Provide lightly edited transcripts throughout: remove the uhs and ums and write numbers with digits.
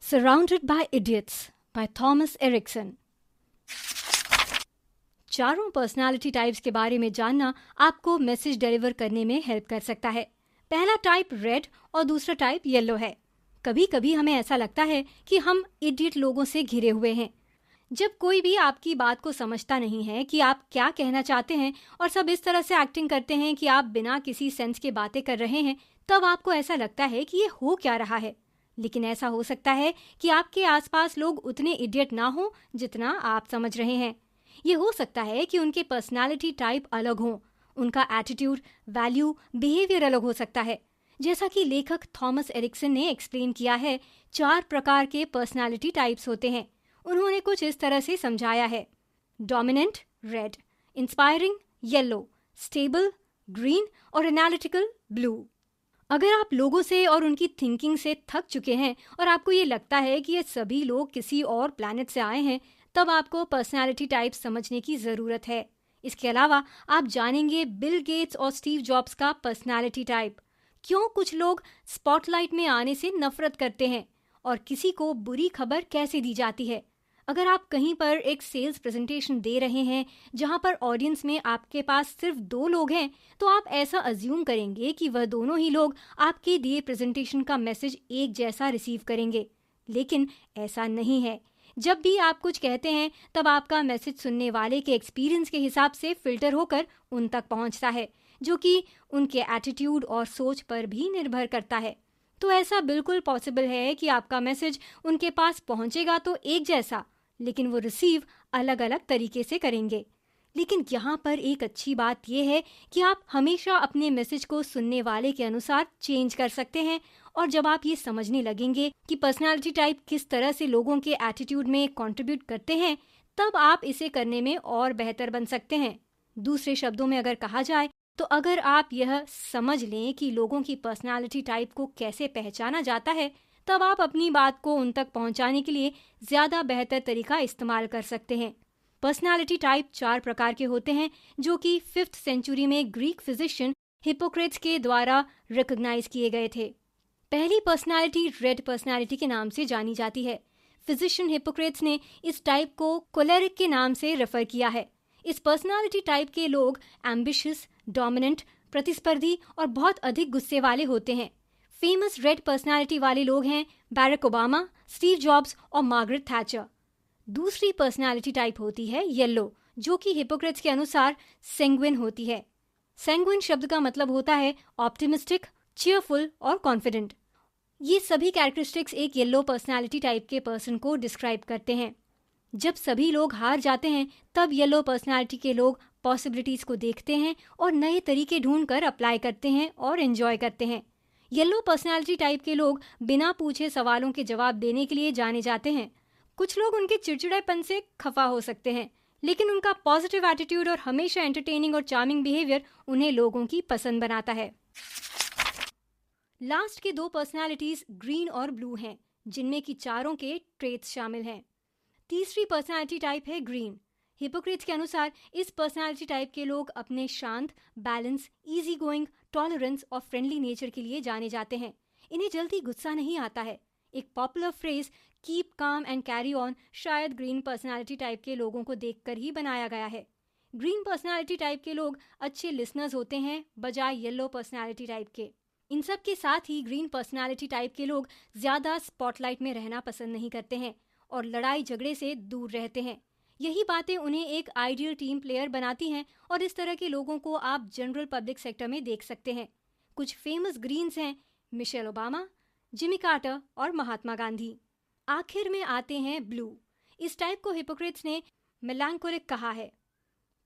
Surrounded by Idiots by Thomas Erikson। चारों personality types के बारे में जानना आपको मैसेज डिलीवर करने में हेल्प कर सकता है। पहला टाइप रेड और दूसरा टाइप येलो है। कभी कभी हमें ऐसा लगता है कि हम इडियट लोगों से घिरे हुए हैं। जब कोई भी आपकी बात को समझता नहीं है कि आप क्या कहना चाहते हैं और सब इस तरह से एक्टिंग करते हैं कि आप बिना किसी सेंस के बातें कर रहे हैं, तब आपको ऐसा लगता है कि ये हो क्या रहा है। लेकिन ऐसा हो सकता है कि आपके आसपास लोग उतने इडियट ना हो जितना आप समझ रहे हैं। ये हो सकता है कि उनके पर्सनालिटी टाइप अलग हो, उनका एटीट्यूड, वैल्यू, बिहेवियर अलग हो सकता है। जैसा कि लेखक थॉमस एरिक्सन ने एक्सप्लेन किया है, 4 प्रकार के पर्सनालिटी टाइप्स होते हैं। उन्होंने कुछ इस तरह से समझाया है: dominant red, inspiring yellow, stable green और एनालिटिकल ब्लू। अगर आप लोगों से और उनकी थिंकिंग से थक चुके हैं और आपको ये लगता है कि ये सभी लोग किसी और प्लैनेट से आए हैं, तब आपको पर्सनालिटी टाइप समझने की ज़रूरत है। इसके अलावा आप जानेंगे बिल गेट्स और स्टीव जॉब्स का पर्सनालिटी टाइप, क्यों कुछ लोग स्पॉटलाइट में आने से नफरत करते हैं और किसी को बुरी खबर कैसे दी जाती है। अगर आप कहीं पर एक सेल्स प्रेजेंटेशन दे रहे हैं जहां पर ऑडियंस में आपके पास सिर्फ 2 लोग हैं, तो आप ऐसा अज्यूम करेंगे कि वह दोनों ही लोग आपके दिए प्रेजेंटेशन का मैसेज एक जैसा रिसीव करेंगे। लेकिन ऐसा नहीं है। जब भी आप कुछ कहते हैं, तब आपका मैसेज सुनने वाले के एक्सपीरियंस के हिसाब से फिल्टर होकर उन तक पहुंचता है, जो कि उनके एटीट्यूड और सोच पर भी निर्भर करता है। तो ऐसा बिल्कुल पॉसिबल है कि आपका मैसेज उनके पास पहुंचेगा तो एक जैसा, लेकिन वो रिसीव अलग अलग तरीके से करेंगे। लेकिन यहाँ पर एक अच्छी बात यह है कि आप हमेशा अपने मैसेज को सुनने वाले के अनुसार चेंज कर सकते हैं। और जब आप ये समझने लगेंगे कि पर्सनालिटी टाइप किस तरह से लोगों के एटीट्यूड में कंट्रीब्यूट करते हैं, तब आप इसे करने में और बेहतर बन सकते हैं। दूसरे शब्दों में अगर कहा जाए तो अगर आप यह समझ लें कि लोगों की पर्सनालिटी टाइप को कैसे पहचाना जाता है, तब आप अपनी बात को उन तक पहुंचाने के लिए ज्यादा बेहतर तरीका इस्तेमाल कर सकते हैं। पर्सनालिटी टाइप 4 प्रकार के होते हैं, जो कि 5th सेंचुरी में ग्रीक फिजिशियन हिप्पोक्रेट्स के द्वारा रिकॉग्नाइज किए गए थे। पहली पर्सनालिटी रेड पर्सनालिटी के नाम से जानी जाती है। फिजिशियन हिप्पोक्रेट्स ने इस टाइप को कोलेरिक के नाम से रेफर किया है। इस पर्सनालिटी टाइप के लोग एम्बिशियस, डोमिनेंट, प्रतिस्पर्धी और बहुत अधिक गुस्से वाले होते हैं। फेमस रेड पर्सनालिटी वाले लोग हैं बैरक ओबामा, स्टीव जॉब्स और मार्गरेट थैचर। दूसरी पर्सनालिटी टाइप होती है येलो, जो कि हिप्पोक्रेट्स के अनुसार सैंग्विन होती है। सैंग्विन शब्द का मतलब होता है ऑप्टिमिस्टिक, चीयरफुल और कॉन्फिडेंट। ये सभी कैरेक्टरिस्टिक्स एक येलो पर्सनालिटी टाइप के पर्सन को डिस्क्राइब करते हैं। जब सभी लोग हार जाते हैं, तब येलो पर्सनालिटी के लोग पॉसिबिलिटीज को देखते हैं और नए तरीके ढूंढकर अप्लाई करते हैं और एंजॉय करते हैं। येलो पर्सनालिटी टाइप के लोग बिना पूछे सवालों के जवाब देने के लिए जाने जाते हैं। कुछ लोग उनके चिड़चिड़ेपन से खफा हो सकते हैं, लेकिन उनका पॉजिटिव एटीट्यूड और हमेशा एंटरटेनिंग और चार्मिंग बिहेवियर उन्हें लोगों की पसंद बनाता है। लास्ट के 2 पर्सनालिटीज ग्रीन और ब्लू हैं, जिनमें की चारों के ट्रेट्स शामिल हैं। तीसरी पर्सनालिटी टाइप है ग्रीन। हिप्पोक्रेट्स के अनुसार इस पर्सनालिटी टाइप के लोग अपने शांत, बैलेंस, इजी गोइंग, टॉलरेंस और फ्रेंडली नेचर के लिए जाने जाते हैं। इन्हें जल्दी गुस्सा नहीं आता है। एक popular phrase keep calm and carry on शायद ग्रीन पर्सनालिटी टाइप के लोगों को देखकर ही बनाया गया है। ग्रीन पर्सनालिटी टाइप के लोग अच्छे लिसनर्स होते हैं, बजाय येलो पर्सनालिटी टाइप के। इन सब के साथ ही ग्रीन पर्सनालिटी टाइप के लोग ज्यादा स्पॉटलाइट में रहना पसंद नहीं करते हैं और लड़ाई झगड़े से दूर रहते हैं। यही बातें उन्हें एक आइडियल टीम प्लेयर बनाती हैं और इस तरह के लोगों को आप जनरल पब्लिक सेक्टर में देख सकते हैं। कुछ फेमस ग्रीन्स हैं मिशेल ओबामा, जिमी कार्टर और महात्मा गांधी। आखिर में आते हैं ब्लू। इस टाइप को हिप्पोक्रेट्स ने मेलांकोलिक कहा है।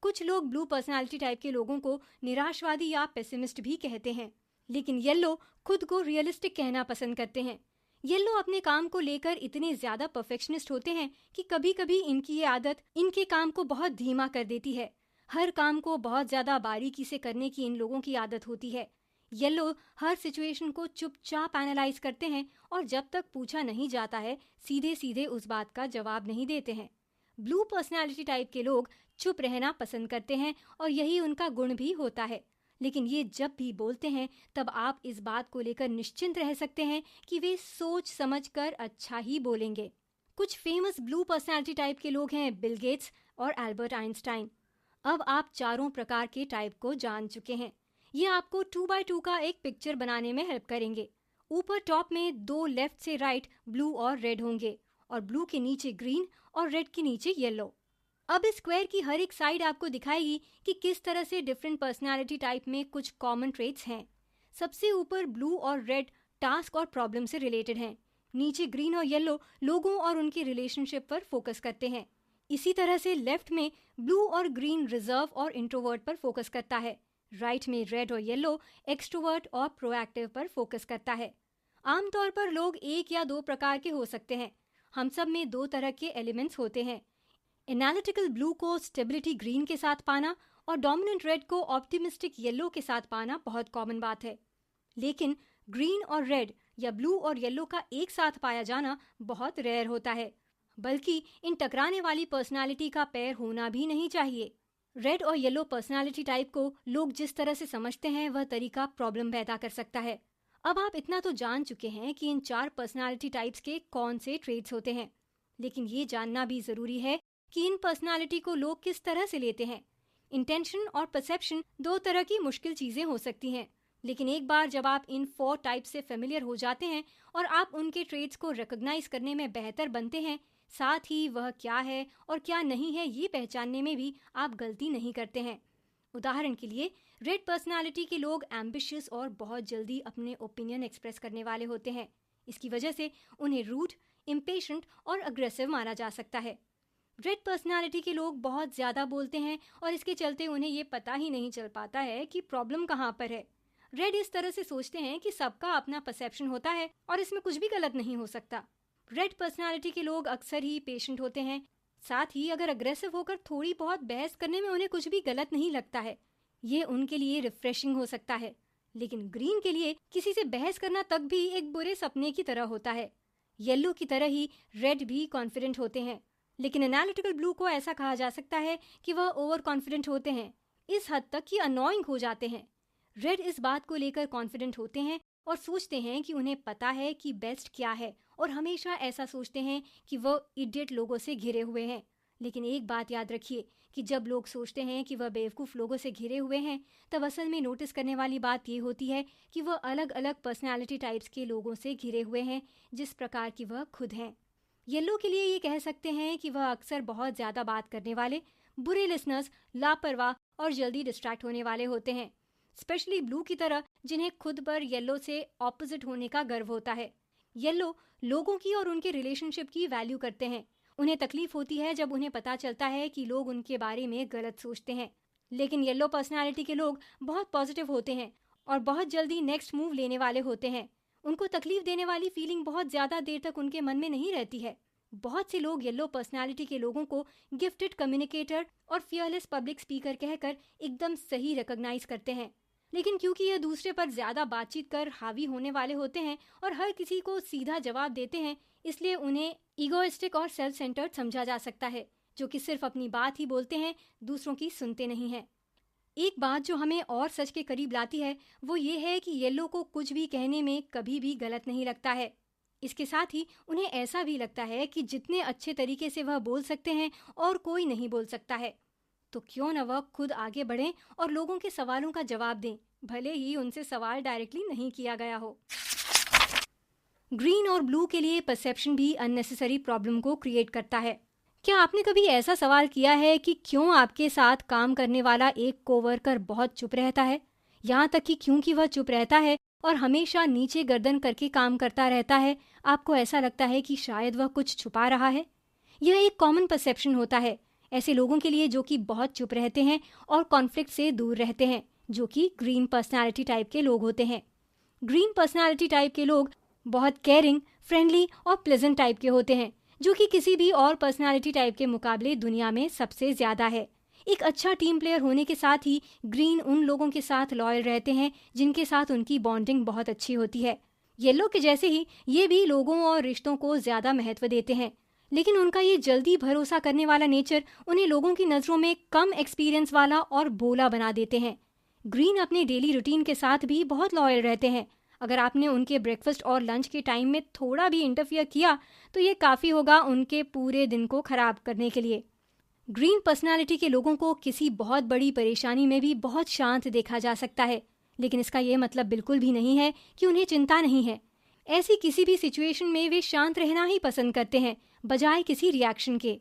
कुछ लोग ब्लू पर्सनालिटी टाइप के लोगों को निराशवादी या पेसिमिस्ट भी कहते हैं, लेकिन येलो खुद को रियलिस्टिक कहना पसंद करते हैं। येलो अपने काम को लेकर इतने ज्यादा परफेक्शनिस्ट होते हैं कि कभी कभी इनकी ये आदत इनके काम को बहुत धीमा कर देती है। हर काम को बहुत ज्यादा बारीकी से करने की इन लोगों की आदत होती है। येलो हर सिचुएशन को चुपचाप एनालाइज करते हैं और जब तक पूछा नहीं जाता है, सीधे सीधे उस बात का जवाब नहीं देते हैं। ब्लू पर्सनालिटी टाइप के लोग चुप रहना पसंद करते हैं और यही उनका गुण भी होता है। लेकिन ये जब भी बोलते हैं तब आप इस बात को लेकर निश्चिंत रह सकते हैं कि वे सोच समझकर अच्छा ही बोलेंगे। कुछ फेमस ब्लू पर्सनालिटी टाइप के लोग हैं बिल गेट्स और एल्बर्ट आइंस्टाइन। अब आप चारों प्रकार के टाइप को जान चुके हैं। ये आपको 2x2 का एक पिक्चर बनाने में हेल्प करेंगे। ऊपर टॉप में 2 लेफ्ट से राइट ब्लू और रेड होंगे और ब्लू के नीचे ग्रीन और रेड के नीचे येलो। अब इस स्क्वायर की हर एक साइड आपको दिखाएगी कि किस तरह से डिफरेंट पर्सनालिटी टाइप में कुछ कॉमन ट्रेट्स हैं। सबसे ऊपर ब्लू और रेड टास्क और प्रॉब्लम से रिलेटेड हैं। नीचे ग्रीन और येलो लोगों और उनके रिलेशनशिप पर फोकस करते हैं। इसी तरह से लेफ्ट में ब्लू और ग्रीन रिजर्व और इंट्रोवर्ट पर फोकस करता है। राइट में रेड और येलो एक्सट्रोवर्ट और प्रोएक्टिव पर फोकस करता है। आमतौर पर लोग 1 या 2 प्रकार के हो सकते हैं। हम सब में 2 तरह के एलिमेंट्स होते हैं। एनालिटिकल ब्लू को स्टेबिलिटी ग्रीन के साथ पाना और डोमिनेंट रेड को ऑप्टिमिस्टिक येलो के साथ पाना बहुत कॉमन बात है। लेकिन ग्रीन और रेड या ब्लू और येलो का एक साथ पाया जाना बहुत रेयर होता है। बल्कि इन टकराने वाली पर्सनालिटी का पेयर होना भी नहीं चाहिए। रेड और येलो पर्सनालिटी टाइप को लोग जिस तरह से समझते हैं वह तरीका प्रॉब्लम पैदा कर सकता है। अब आप इतना तो जान चुके हैं कि इन 4 पर्सनालिटी टाइप्स के कौन से ट्रेट्स होते हैं, लेकिन ये जानना भी जरूरी है कि इन पर्सनालिटी को लोग किस तरह से लेते हैं। इंटेंशन और परसेप्शन 2 तरह की मुश्किल चीजें हो सकती हैं, लेकिन एक बार जब आप इन 4 टाइप से फेमिलियर हो जाते हैं और आप उनके ट्रेट्स को रिकॉग्नाइज करने में बेहतर बनते हैं, साथ ही वह क्या है और क्या नहीं है ये पहचानने में भी आप गलती नहीं करते हैं। उदाहरण के लिए रेड पर्सनालिटी के लोग एम्बिशियस और बहुत जल्दी अपने ओपिनियन एक्सप्रेस करने वाले होते हैं। इसकी वजह से उन्हें रूड, इम्पेशेंट और अग्रेसिव माना जा सकता है। रेड पर्सनालिटी के लोग बहुत ज्यादा बोलते हैं और इसके चलते उन्हें ये पता ही नहीं चल पाता है कि प्रॉब्लम कहाँ पर है। रेड इस तरह से सोचते हैं कि सबका अपना परसेप्शन होता है और इसमें कुछ भी गलत नहीं हो सकता। रेड पर्सनालिटी के लोग अक्सर ही पेशेंट होते हैं। साथ ही अगर अग्रेसिव होकर थोड़ी बहुत बहस करने में उन्हें कुछ भी गलत नहीं लगता है। ये उनके लिए रिफ्रेशिंग हो सकता है। लेकिन ग्रीन के लिए किसी से बहस करना तक भी एक बुरे सपने की तरह होता है। येलो की तरह ही रेड भी कॉन्फिडेंट होते हैं, लेकिन एनालिटिकल ब्लू को ऐसा कहा जा सकता है कि वह ओवर कॉन्फिडेंट होते हैं, इस हद तक कि अनोइंग हो जाते हैं। रेड इस बात को लेकर कॉन्फिडेंट होते हैं और सोचते हैं कि उन्हें पता है कि बेस्ट क्या है और हमेशा ऐसा सोचते हैं कि वह इडियट लोगों से घिरे हुए हैं। लेकिन एक बात याद रखिए कि जब लोग सोचते हैं कि वह बेवकूफ़ लोगों से घिरे हुए हैं, तब असल में नोटिस करने वाली बात ये होती है कि वह अलग अलग पर्सनालिटी टाइप्स के लोगों से घिरे हुए हैं, जिस प्रकार की वह खुद हैं। येलो के लिए ये कह सकते हैं कि वह अक्सर बहुत ज़्यादा बात करने वाले, बुरे लिसनर्स, लापरवाह और जल्दी डिस्ट्रैक्ट होने वाले होते हैं। स्पेशली ब्लू की तरह, जिन्हें खुद पर येलो से ऑपोजिट होने का गर्व होता है। येलो लोगों की और उनके रिलेशनशिप की वैल्यू करते हैं। उन्हें तकलीफ होती है जब उन्हें पता चलता है कि लोग उनके बारे में गलत सोचते हैं। लेकिन येलो पर्सनालिटी के लोग बहुत पॉजिटिव होते हैं और बहुत जल्दी नेक्स्ट मूव लेने वाले होते हैं। उनको तकलीफ देने वाली फीलिंग बहुत ज़्यादा देर तक उनके मन में नहीं रहती है। बहुत से लोग येलो पर्सनालिटी के लोगों को गिफ्टेड कम्युनिकेटर और फियरलेस पब्लिक स्पीकर कहकर एकदम सही रिकॉग्नाइज करते हैं। लेकिन क्योंकि यह दूसरे पर ज़्यादा बातचीत कर हावी होने वाले होते हैं और हर किसी को सीधा जवाब देते हैं, इसलिए उन्हें ईगोइस्टिक और सेल्फ सेंटर्ड समझा जा सकता है, जो कि सिर्फ अपनी बात ही बोलते हैं, दूसरों की सुनते नहीं हैं। एक बात जो हमें और सच के करीब लाती है वो ये है कि येलो को कुछ भी कहने में कभी भी गलत नहीं लगता है। इसके साथ ही उन्हें ऐसा भी लगता है कि जितने अच्छे तरीके से वह बोल सकते हैं और कोई नहीं बोल सकता है, तो क्यों न वह खुद आगे बढ़ें और लोगों के सवालों का जवाब दें, भले ही उनसे सवाल डायरेक्टली नहीं किया गया हो। ग्रीन और ब्लू के लिए परसेप्शन भी अननेसेसरी प्रॉब्लम को क्रिएट करता है। क्या आपने कभी ऐसा सवाल किया है कि क्यों आपके साथ काम करने वाला एक कोवर्कर बहुत चुप रहता है, यहाँ तक कि क्योंकि वह चुप रहता है और हमेशा नीचे गर्दन करके काम करता रहता है, आपको ऐसा लगता है कि शायद वह कुछ छुपा रहा है। यह एक कॉमन परसेप्शन होता है ऐसे लोगों के लिए जो कि बहुत चुप रहते हैं और कॉन्फ्लिक्ट से दूर रहते हैं, जो कि ग्रीन पर्सनालिटी टाइप के लोग होते हैं। ग्रीन पर्सनालिटी टाइप के लोग बहुत केयरिंग, फ्रेंडली और प्लेजेंट टाइप के होते हैं, जो कि किसी भी और पर्सनालिटी टाइप के मुकाबले दुनिया में सबसे ज्यादा है। एक अच्छा टीम प्लेयर होने के साथ ही ग्रीन उन लोगों के साथ लॉयल रहते हैं जिनके साथ उनकी बॉन्डिंग बहुत अच्छी होती है। येलो के जैसे ही ये भी लोगों और रिश्तों को ज्यादा महत्व देते हैं, लेकिन उनका ये जल्दी भरोसा करने वाला नेचर उन्हें लोगों की नज़रों में कम एक्सपीरियंस वाला और भोला बना देते हैं। ग्रीन अपने डेली रूटीन के साथ भी बहुत लॉयल रहते हैं। अगर आपने उनके ब्रेकफास्ट और लंच के टाइम में थोड़ा भी इंटरफियर किया तो ये काफ़ी होगा उनके पूरे दिन को खराब करने के लिए। ग्रीन पर्सनालिटी के लोगों को किसी बहुत बड़ी परेशानी में भी बहुत शांत देखा जा सकता है, लेकिन इसका ये मतलब बिल्कुल भी नहीं है कि उन्हें चिंता नहीं है। ऐसी किसी भी सिचुएशन में वे शांत रहना ही पसंद करते हैं, बजाय किसी रिएक्शन के।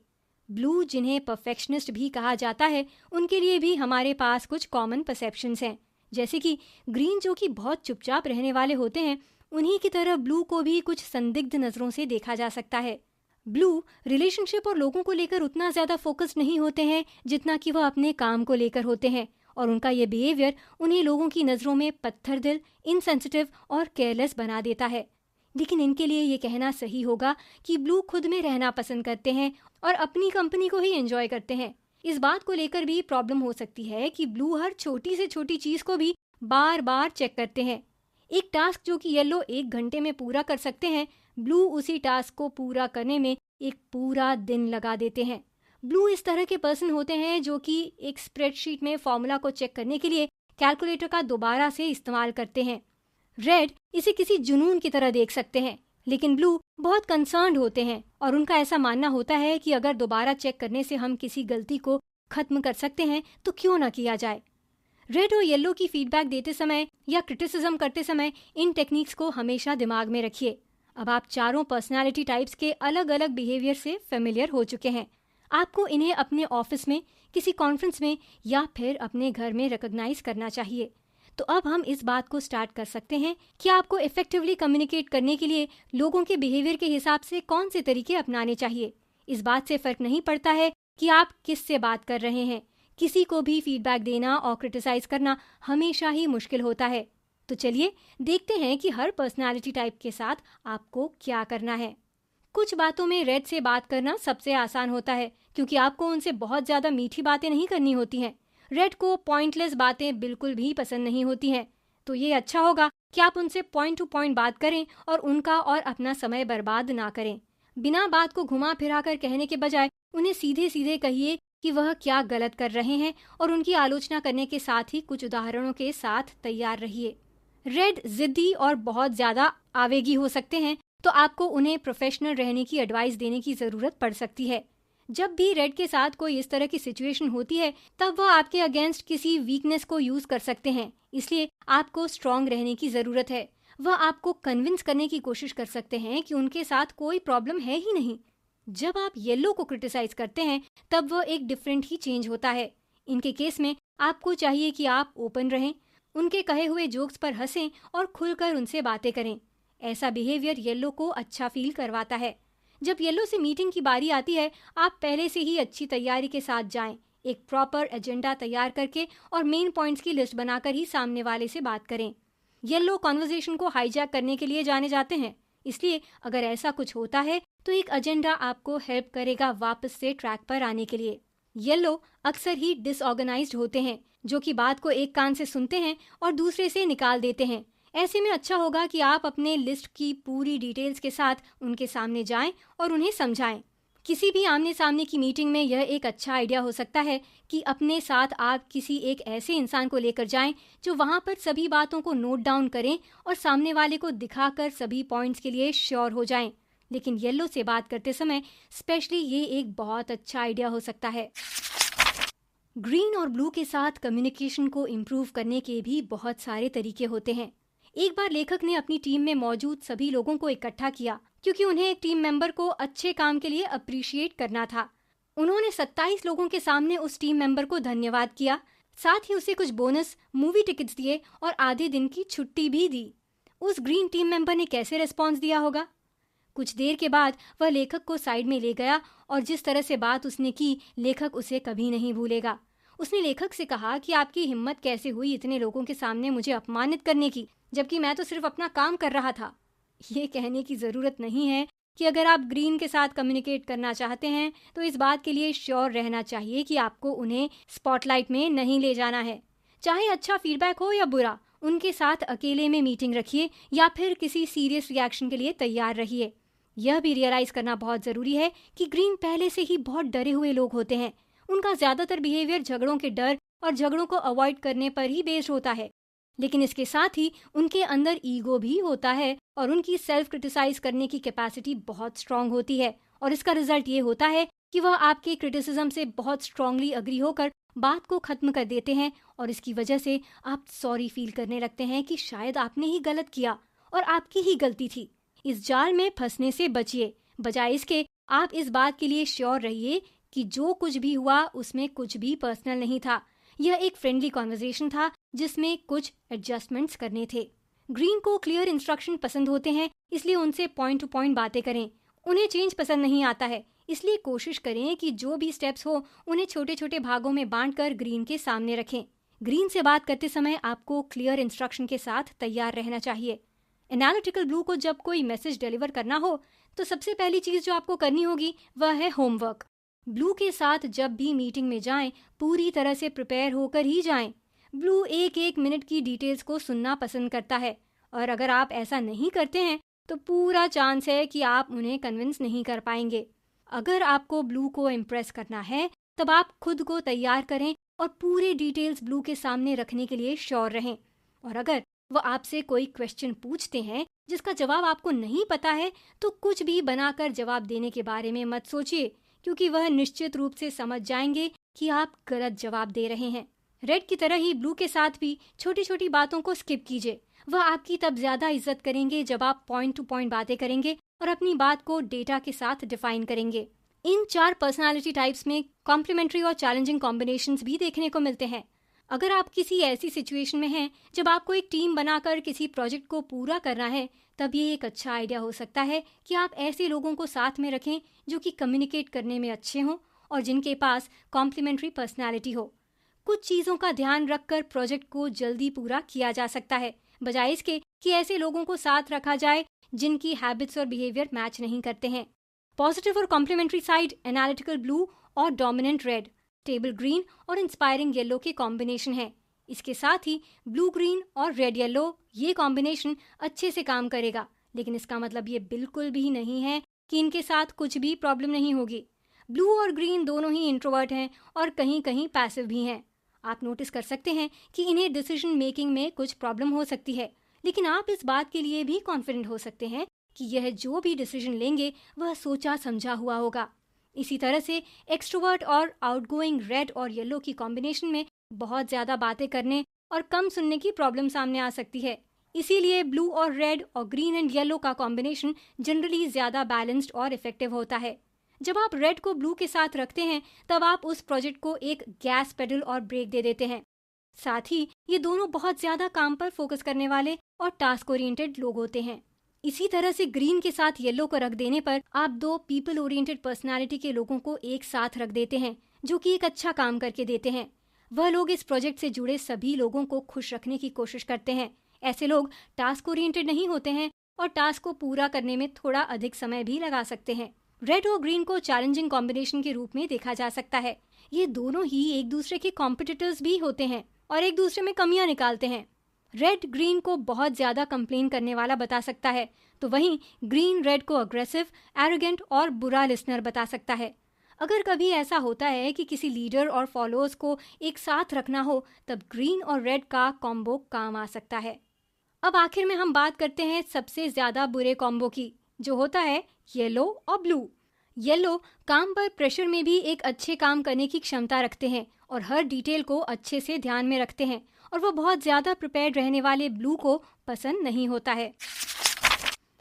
ब्लू, जिन्हें परफेक्शनिस्ट भी कहा जाता है, उनके लिए भी हमारे पास कुछ कॉमन परसेप्शंस हैं। जैसे कि ग्रीन जो कि बहुत चुपचाप रहने वाले होते हैं, उन्हीं की तरह ब्लू को भी कुछ संदिग्ध नज़रों से देखा जा सकता है। ब्लू रिलेशनशिप और लोगों को लेकर उतना ज़्यादा फोकस्ड नहीं होते हैं जितना कि वह अपने काम को लेकर होते हैं, और उनका ये बिहेवियर उन्हें लोगों की नज़रों में पत्थर दिल, इनसेंसिटिव और केयरलेस बना देता है। लेकिन इनके लिए ये कहना सही होगा कि ब्लू खुद में रहना पसंद करते हैं और अपनी कंपनी को ही एंजॉय करते हैं। इस बात को लेकर भी प्रॉब्लम हो सकती है कि ब्लू हर छोटी से छोटी चीज़ को भी बार बार चेक करते हैं। एक टास्क जो कि येलो 1 घंटे में पूरा कर सकते हैं, ब्लू उसी टास्क को पूरा करने में एक पूरा दिन लगा देते हैं। ब्लू इस तरह के पर्सन होते हैं जो कि एक स्प्रेडशीट में फॉर्मूला को चेक करने के लिए कैलकुलेटर का दोबारा से इस्तेमाल करते हैं। रेड इसे किसी जुनून की तरह देख सकते हैं, लेकिन ब्लू बहुत कंसर्न्ड होते हैं और उनका ऐसा मानना होता है कि अगर दोबारा चेक करने से हम किसी गलती को खत्म कर सकते हैं तो क्यों ना किया जाए। रेड और येलो की फीडबैक देते समय या क्रिटिसिज्म करते समय इन टेक्निक्स को हमेशा दिमाग में रखिए। अब आप चारों पर्सनालिटी टाइप्स के अलग अलग बिहेवियर से फेमिलियर हो चुके हैं। आपको इन्हें अपने ऑफिस में, किसी कॉन्फ्रेंस में या फिर अपने घर में रिकॉग्नाइज करना चाहिए। तो अब हम इस बात को स्टार्ट कर सकते हैं कि आपको इफेक्टिवली कम्युनिकेट करने के लिए लोगों के बिहेवियर के हिसाब से कौन से तरीके अपनाने चाहिए। इस बात से फर्क नहीं पड़ता है कि आप किस से बात कर रहे हैं। किसी को भी फीडबैक देना और क्रिटिसाइज करना हमेशा ही मुश्किल होता है। तो चलिए देखते हैं कि हर पर्सनालिटी टाइप के साथ आपको क्या करना है। कुछ बातों में रेड से बात करना सबसे आसान होता है, क्योंकि आपको उनसे बहुत ज़्यादा मीठी बातें नहीं करनी होती हैं। रेड को पॉइंटलेस बातें बिल्कुल भी पसंद नहीं होती हैं, तो ये अच्छा होगा कि आप उनसे पॉइंट टू पॉइंट बात करें और उनका और अपना समय बर्बाद ना करें। बिना बात को घुमा फिरा कर कहने के बजाय उन्हें सीधे सीधे कहिए कि वह क्या गलत कर रहे हैं और उनकी आलोचना करने के साथ ही कुछ उदाहरणों के साथ तैयार रहिए। रेड जिद्दी और बहुत ज़्यादा आवेगी हो सकते हैं, तो आपको उन्हें प्रोफेशनल रहने की एडवाइस देने की ज़रूरत पड़ सकती है। जब भी रेड के साथ कोई इस तरह की सिचुएशन होती है, तब वह आपके अगेंस्ट किसी वीकनेस को यूज कर सकते हैं, इसलिए आपको स्ट्रांग रहने की ज़रूरत है। वह आपको कन्विंस करने की कोशिश कर सकते हैं कि उनके साथ कोई प्रॉब्लम है ही नहीं। जब आप येलो को क्रिटिसाइज करते हैं, तब वह एक डिफरेंट ही चेंज होता है। इनके केस में आपको चाहिए कि आप ओपन रहें, उनके कहे हुए जोक्स पर हंसें और खुलकर उनसे बातें करें। ऐसा बिहेवियर येलो को अच्छा फील करवाता है। जब येलो से मीटिंग की बारी आती है, आप पहले से ही अच्छी तैयारी के साथ जाएं। एक प्रॉपर एजेंडा तैयार करके और मेन पॉइंट्स की लिस्ट बनाकर ही सामने वाले से बात करें। येलो कॉन्वर्सेशन को हाईजैक करने के लिए जाने जाते हैं, इसलिए अगर ऐसा कुछ होता है तो एक एजेंडा आपको हेल्प करेगा वापस से ट्रैक पर आने के लिए। येलो अक्सर ही डिसऑर्गेनाइज्ड होते हैं, जो कि बात को एक कान से सुनते हैं और दूसरे से निकाल देते हैं। ऐसे में अच्छा होगा कि आप अपने लिस्ट की पूरी डिटेल्स के साथ उनके सामने जाएं और उन्हें समझाएं। किसी भी आमने सामने की मीटिंग में यह एक अच्छा आइडिया हो सकता है कि अपने साथ आप किसी एक ऐसे इंसान को लेकर जाएं जो वहां पर सभी बातों को नोट डाउन करें और सामने वाले को दिखाकर सभी पॉइंट्स के लिए श्योर हो जाएं। लेकिन येलो से बात करते समय स्पेशली ये एक बहुत अच्छा आइडिया हो सकता है। ग्रीन और ब्लू के साथ कम्युनिकेशन को इम्प्रूव करने के भी बहुत सारे तरीके होते हैं। एक बार लेखक ने अपनी टीम में मौजूद सभी लोगों को इकट्ठा किया, क्योंकि उन्हें एक टीम मेंबर को अच्छे काम के लिए अप्रिशिएट करना था। उन्होंने 27 लोगों के सामने उस टीम मेंबर को धन्यवाद किया, साथ ही उसे कुछ बोनस, मूवी टिकट्स दिए और आधे दिन की छुट्टी भी दी। उस ग्रीन टीम मेंबर ने कैसे रिस्पॉन्स दिया होगा? कुछ देर के बाद वह लेखक को साइड में ले गया और जिस तरह से बात उसने की, लेखक उसे कभी नहीं भूलेगा। उसने लेखक से कहा कि आपकी हिम्मत कैसे हुई इतने लोगों के सामने मुझे अपमानित करने की, जबकि मैं तो सिर्फ अपना काम कर रहा था। ये कहने की ज़रूरत नहीं है कि अगर आप ग्रीन के साथ कम्युनिकेट करना चाहते हैं तो इस बात के लिए श्योर रहना चाहिए कि आपको उन्हें स्पॉटलाइट में नहीं ले जाना है। चाहे अच्छा फीडबैक हो या बुरा, उनके साथ अकेले में मीटिंग रखिए या फिर किसी सीरियस रिएक्शन के लिए तैयार रहिए। यह भी रियलाइज करना बहुत ज़रूरी है कि ग्रीन पहले से ही बहुत डरे हुए लोग होते हैं। उनका ज़्यादातर बिहेवियर झगड़ों के डर और झगड़ों को अवॉइड करने पर ही बेस्ड होता है, लेकिन इसके साथ ही उनके अंदर ईगो भी होता है और उनकी सेल्फ क्रिटिसाइज करने की कैपेसिटी बहुत स्ट्रांग होती है। और इसका रिजल्ट ये होता है कि वह आपके क्रिटिसिज्म से बहुत स्ट्रांगली अग्री होकर बात को खत्म कर देते हैं और इसकी वजह से आप सॉरी फील करने लगते हैं कि शायद आपने ही गलत किया और आपकी ही गलती थी। इस जाल में फंसने से बचिए। बजाय इसके आप इस बात के लिए श्योर रहिए कि जो कुछ भी हुआ उसमें कुछ भी पर्सनल नहीं था। यह एक फ्रेंडली कॉन्वर्सेशन था जिसमें कुछ एडजस्टमेंट्स करने थे। ग्रीन को क्लियर इंस्ट्रक्शन पसंद होते हैं, इसलिए उनसे पॉइंट टू पॉइंट बातें करें। उन्हें चेंज पसंद नहीं आता है, इसलिए कोशिश करें कि जो भी स्टेप्स हो उन्हें छोटे छोटे भागों में बांटकर ग्रीन के सामने रखें। ग्रीन से बात करते समय आपको क्लियर इंस्ट्रक्शन के साथ तैयार रहना चाहिए। एनालिटिकल ब्लू को जब कोई मैसेज डिलीवर करना हो तो सबसे पहली चीज जो आपको करनी होगी वह है होमवर्क। ब्लू के साथ जब भी मीटिंग में जाएं, पूरी तरह से प्रिपेयर होकर ही जाएं। ब्लू एक एक मिनट की डिटेल्स को सुनना पसंद करता है और अगर आप ऐसा नहीं करते हैं तो पूरा चांस है कि आप उन्हें कन्विंस नहीं कर पाएंगे। अगर आपको ब्लू को इम्प्रेस करना है तब आप खुद को तैयार करें और पूरे डिटेल्स ब्लू के सामने रखने के लिए श्योर रहें। और अगर वो आपसे कोई क्वेश्चन पूछते हैं जिसका जवाब आपको नहीं पता है तो कुछ भी बनाकर जवाब देने के बारे में मत सोचिए, क्योंकि वह निश्चित रूप से समझ जाएंगे कि आप गलत जवाब दे रहे हैं। रेड की तरह ही ब्लू के साथ भी छोटी छोटी बातों को स्किप कीजिए। वह आपकी तब ज्यादा इज्जत करेंगे जब आप पॉइंट टू पॉइंट बातें करेंगे और अपनी बात को डेटा के साथ डिफाइन करेंगे। इन 4 पर्सनालिटी टाइप्स में कॉम्प्लीमेंट्री और चैलेंजिंग कॉम्बिनेशंस भी देखने को मिलते हैं। अगर आप किसी ऐसी सिचुएशन में हैं जब आपको एक टीम बनाकर किसी प्रोजेक्ट को पूरा करना है, तब ये एक अच्छा आइडिया हो सकता है कि आप ऐसे लोगों को साथ में रखें जो कि कम्युनिकेट करने में अच्छे हों और जिनके पास कॉम्प्लीमेंट्री पर्सनालिटी हो। कुछ चीज़ों का ध्यान रखकर प्रोजेक्ट को जल्दी पूरा किया जा सकता है, बजाय इसके कि ऐसे लोगों को साथ रखा जाए जिनकी हैबिट्स और बिहेवियर मैच नहीं करते हैं। पॉजिटिव और कॉम्प्लीमेंट्री साइड एनालिटिकल ब्लू और डोमिनेंट रेड, स्टेबल ग्रीन और इंस्पायरिंग येलो के कॉम्बिनेशन है। इसके साथ ही ब्लू ग्रीन और रेड येलो ये कॉम्बिनेशन अच्छे से काम करेगा, लेकिन इसका मतलब ये बिल्कुल भी नहीं है कि इनके साथ कुछ भी प्रॉब्लम नहीं होगी। ब्लू और ग्रीन दोनों ही इंट्रोवर्ट हैं और कहीं कहीं पैसिव भी हैं। आप नोटिस कर सकते हैं कि इन्हें डिसीजन मेकिंग में कुछ प्रॉब्लम हो सकती है, लेकिन आप इस बात के लिए भी कॉन्फिडेंट हो सकते हैं कि यह जो भी डिसीजन लेंगे वह सोचा समझा हुआ होगा। इसी तरह से एक्सट्रोवर्ट और आउटगोइंग रेड और येलो की कॉम्बिनेशन में बहुत ज्यादा बातें करने और कम सुनने की प्रॉब्लम सामने आ सकती है। इसीलिए ब्लू और रेड और ग्रीन एंड येलो का कॉम्बिनेशन जनरली ज्यादा बैलेंस्ड और इफेक्टिव होता है। जब आप रेड को ब्लू के साथ रखते हैं तब आप उस प्रोजेक्ट को एक गैस पेडल और ब्रेक दे देते हैं। साथ ही ये दोनों बहुत ज्यादा काम पर फोकस करने वाले और टास्क ओरिएंटेड लोग होते हैं। इसी तरह से ग्रीन के साथ येलो को रख देने पर आप 2 पीपल ओरिएंटेड पर्सनालिटी के लोगों को एक साथ रख देते हैं, जो कि एक अच्छा काम करके देते हैं। वह लोग इस प्रोजेक्ट से जुड़े सभी लोगों को खुश रखने की कोशिश करते हैं। ऐसे लोग टास्क ओरिएंटेड नहीं होते हैं और टास्क को पूरा करने में थोड़ा अधिक समय भी लगा सकते हैं। रेड और ग्रीन को चैलेंजिंग कॉम्बिनेशन के रूप में देखा जा सकता है। ये दोनों ही एक दूसरे के कॉम्पिटिटर्स भी होते हैं और एक दूसरे में कमियां निकालते हैं। रेड ग्रीन को बहुत ज्यादा कंप्लेन करने वाला बता सकता है, तो वहीं ग्रीन रेड को अग्रेसिव, एरोगेंट और बुरा लिसनर बता सकता है। अगर कभी ऐसा होता है कि किसी लीडर और फॉलोअर्स को एक साथ रखना हो, तब ग्रीन और रेड का कॉम्बो काम आ सकता है। अब आखिर में हम बात करते हैं सबसे ज्यादा बुरे कॉम्बो की, जो होता है येलो और ब्लू। येलो काम पर प्रेशर में भी एक अच्छे काम करने की क्षमता रखते हैं और हर डिटेल को अच्छे से ध्यान में रखते हैं, और वो बहुत ज्यादा प्रिपेयर्ड रहने वाले ब्लू को पसंद नहीं होता है।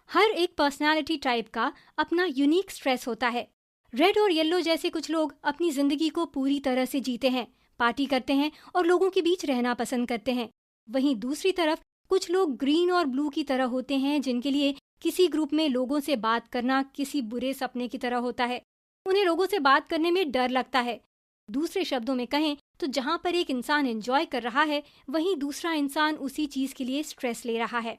हर एक पर्सनालिटी टाइप का अपना यूनिक स्ट्रेस होता है। रेड और येलो जैसे कुछ लोग अपनी जिंदगी को पूरी तरह से जीते हैं, पार्टी करते हैं और लोगों के बीच रहना पसंद करते हैं। वहीं दूसरी तरफ कुछ लोग ग्रीन और ब्लू की तरह होते हैं, जिनके लिए किसी ग्रुप में लोगों से बात करना किसी बुरे सपने की तरह होता है। उन्हें लोगों से बात करने में डर लगता है। दूसरे शब्दों में कहें तो जहाँ पर एक इंसान एंजॉय कर रहा है, वहीं दूसरा इंसान उसी चीज के लिए स्ट्रेस ले रहा है।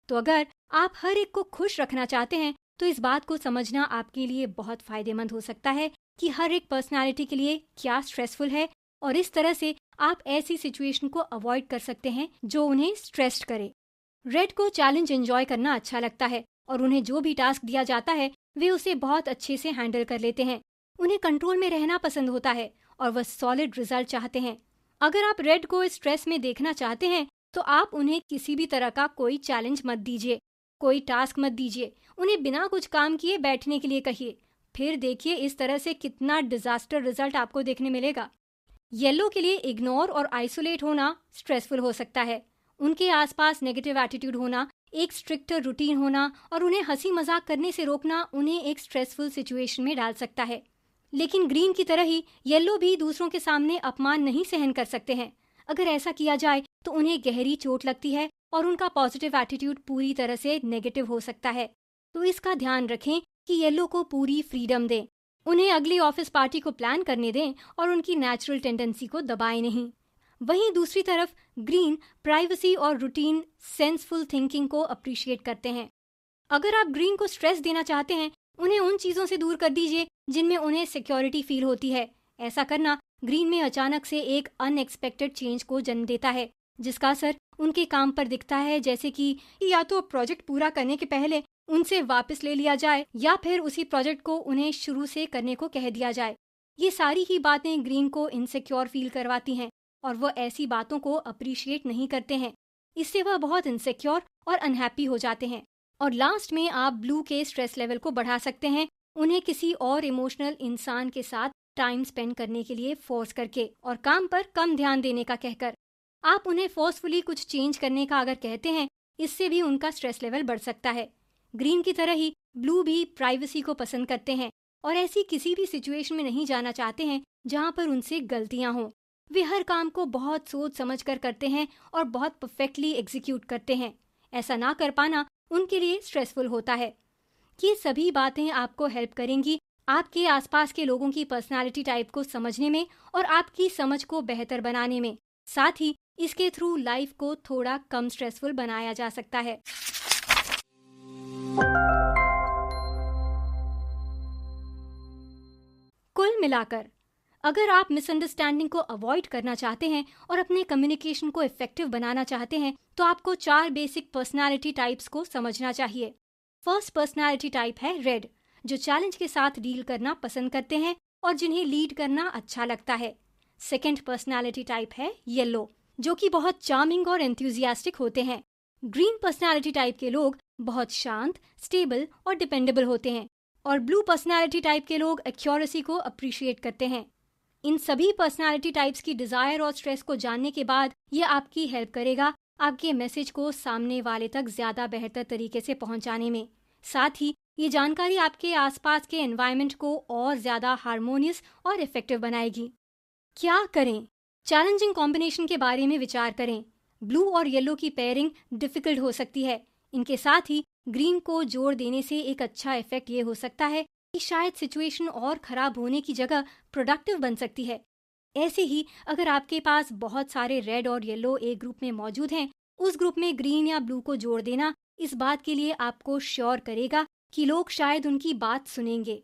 तो अगर आप हर एक को खुश रखना चाहते हैं तो इस बात को समझना आपके लिए बहुत फायदेमंद हो सकता है कि हर एक पर्सनालिटी के लिए क्या स्ट्रेसफुल है, और इस तरह से आप ऐसी सिचुएशन को अवॉइड कर सकते हैं जो उन्हें स्ट्रेस्ड करे। रेड को चैलेंज एंजॉय करना अच्छा लगता है और उन्हें जो भी टास्क दिया जाता है वे उसे बहुत अच्छे से हैंडल कर लेते हैं। उन्हें कंट्रोल में रहना पसंद होता है और वह सॉलिड रिजल्ट चाहते हैं। अगर आप रेड को स्ट्रेस में देखना चाहते हैं तो आप उन्हें किसी भी तरह का कोई चैलेंज मत दीजिए, कोई टास्क मत दीजिए, उन्हें बिना कुछ काम किए बैठने के लिए कहिए। फिर देखिए इस तरह से कितना डिजास्टर रिजल्ट आपको देखने मिलेगा। येलो के लिए इग्नोर और आइसोलेट होना स्ट्रेसफुल हो सकता है। उनके आसपास नेगेटिव एटीट्यूड होना, एक स्ट्रिक्टर रूटीन होना और उन्हें हंसी मजाक करने से रोकना उन्हें एक स्ट्रेसफुल सिचुएशन में डाल सकता है। लेकिन ग्रीन की तरह ही येलो भी दूसरों के सामने अपमान नहीं सहन कर सकते हैं। अगर ऐसा किया जाए तो उन्हें गहरी चोट लगती है और उनका पॉजिटिव एटीट्यूड पूरी तरह से नेगेटिव हो सकता है। तो इसका ध्यान रखें कि येलो को पूरी फ्रीडम दें, उन्हें अगली ऑफिस पार्टी को प्लान करने दें और उनकी नेचुरल टेंडेंसी को दबाएं नहीं। वहीं दूसरी तरफ ग्रीन प्राइवेसी और रूटीन, सेंसफुल थिंकिंग को अप्रिशिएट करते हैं। अगर आप ग्रीन को स्ट्रेस देना चाहते हैं, उन्हें उन चीजों से दूर कर दीजिए जिनमें उन्हें सिक्योरिटी फील होती है। ऐसा करना ग्रीन में अचानक से एक अनएक्सपेक्टेड चेंज को जन्म देता है, जिसका असर उनके काम पर दिखता है, जैसे कि या तो प्रोजेक्ट पूरा करने के पहले उनसे वापस ले लिया जाए या फिर उसी प्रोजेक्ट को उन्हें शुरू से करने को कह दिया जाए। ये सारी ही बातें ग्रीन को इनसिक्योर फील करवाती हैं और वो ऐसी बातों को अप्रिशिएट नहीं करते हैं। इससे वह बहुत इनसिक्योर और अनहैप्पी हो जाते हैं। और लास्ट में आप ब्लू के स्ट्रेस लेवल को बढ़ा सकते हैं, उन्हें किसी और इमोशनल इंसान के साथ टाइम स्पेंड करने के लिए फोर्स करके और काम पर कम ध्यान देने का कहकर। आप उन्हें फोर्सफुली कुछ चेंज करने का अगर कहते हैं, इससे भी उनका स्ट्रेस लेवल बढ़ सकता है। ग्रीन की तरह ही ब्लू भी प्राइवेसी को पसंद करते हैं और ऐसी किसी भी सिचुएशन में नहीं जाना चाहते हैं जहां पर उनसे गलतियां हों। वे हर काम को बहुत सोच समझ कर करते हैं और बहुत परफेक्टली एग्जीक्यूट करते हैं। ऐसा ना कर पाना उनके लिए स्ट्रेसफुल होता है। ये सभी बातें आपको हेल्प करेंगी आपके आसपास के लोगों की पर्सनालिटी टाइप को समझने में और आपकी समझ को बेहतर बनाने में। साथ ही इसके थ्रू लाइफ को थोड़ा कम स्ट्रेसफुल बनाया जा सकता है। कुल मिलाकर अगर आप मिसअंडरस्टैंडिंग को अवॉइड करना चाहते हैं और अपने कम्युनिकेशन को इफेक्टिव बनाना चाहते हैं तो आपको 4 बेसिक पर्सनालिटी टाइप्स को समझना चाहिए। फर्स्ट पर्सनालिटी टाइप है रेड, जो चैलेंज के साथ डील करना पसंद करते हैं और जिन्हें लीड करना अच्छा लगता है। सेकंड पर्सनालिटी टाइप है येलो, जो कि बहुत चार्मिंग और एंथुजियास्टिक होते हैं। ग्रीन पर्सनालिटी टाइप के लोग बहुत शांत, स्टेबल और डिपेंडेबल होते हैं और ब्लू पर्सनालिटी टाइप के लोग एक्यूरेसी को अप्रिशिएट करते हैं। इन सभी पर्सनालिटी टाइप्स की डिजायर और स्ट्रेस को जानने के बाद ये आपकी हेल्प करेगा आपके मैसेज को सामने वाले तक ज्यादा बेहतर तरीके से पहुंचाने में। साथ ही ये जानकारी आपके आसपास के एनवायरनमेंट को और ज्यादा हार्मोनियस और इफेक्टिव बनाएगी। क्या करें? चैलेंजिंग कॉम्बिनेशन के बारे में विचार करें। ब्लू और येलो की पेयरिंग डिफिकल्ट हो सकती है। इनके साथ ही ग्रीन को जोड़ देने से एक अच्छा इफेक्ट ये हो सकता है कि शायद सिचुएशन और खराब होने की जगह प्रोडक्टिव बन सकती है। ऐसे ही अगर आपके पास बहुत सारे रेड और येलो एक ग्रुप में मौजूद हैं, उस ग्रुप में ग्रीन या ब्लू को जोड़ देना इस बात के लिए आपको श्योर करेगा कि लोग शायद उनकी बात सुनेंगे।